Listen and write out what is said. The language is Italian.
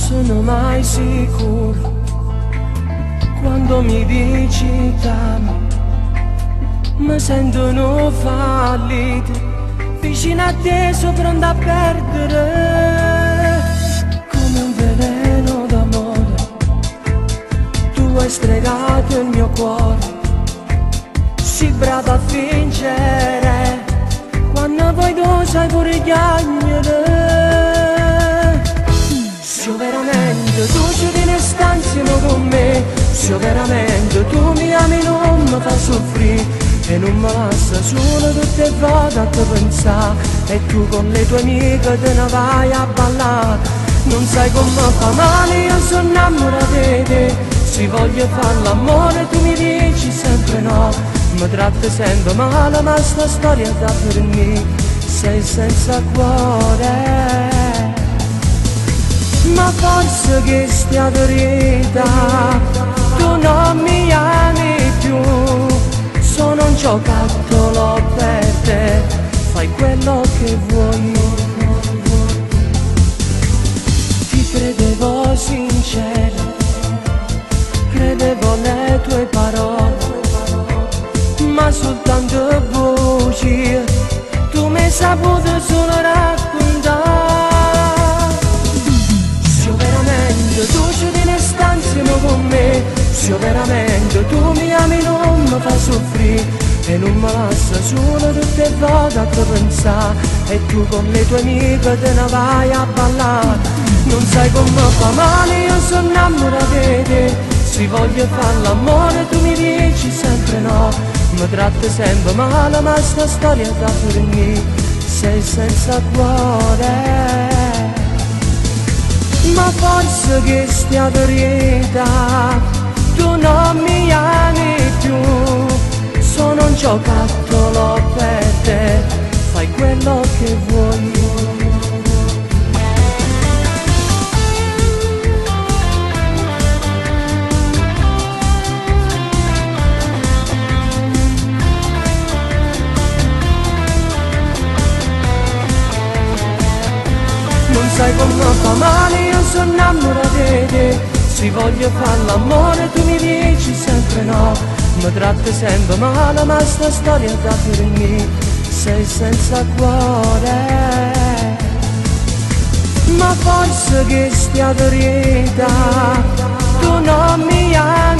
sono mai sicuro quando mi dici t'amo. Mi sentono fallite vicino a te, pronto a perdere. Come un veleno d'amore tu hai stregato il mio cuore. Si brava a fingere quando poi tu sai pure chiagnere. Se veramente tu ci vieni e stai insieme con me, se veramente tu mi ami non mi fai soffrire e non mi lascia solo tutte le volte a te pensare. E tu con le tue amiche te ne vai a ballare. Non sai come fa male, io sono innamorata di te. Se voglio fare l'amore tu mi dici sempre no. Mi tratti sempre male ma sta storia da per me. Sei senza cuore, ma forse che stia verità tu non mi ami più. Sono un giocattolo per te, fai quello che vuoi. Ti credevo sincero, credevo le tue parole, ma soltanto voci tu mi hai saputo solo raccontare. Se veramente tu ci vieni e stai insieme con me, se veramente tu mi ami non mi fai soffrire e non mi lascia solo tutte le volte a te pensare. E tu con le tue amiche te ne vai a ballare. Non sai come fa male, io sono innamorata di te. Se voglio fare l'amore tu mi dici sempre no. Mi tratti sempre male ma sta storia da per me. Sei senza cuore, ma forse che stia verità tu non mi ami più. Sono un giocattolo per te, fai quello che vuoi. Non sai come fa male, io sono innamorata di te. Se voglio fare l'amore tu mi dici sempre no. Mi tratti sempre male ma sta storia da per me. Sei senza cuore, ma forse che stia verità tu non mi ami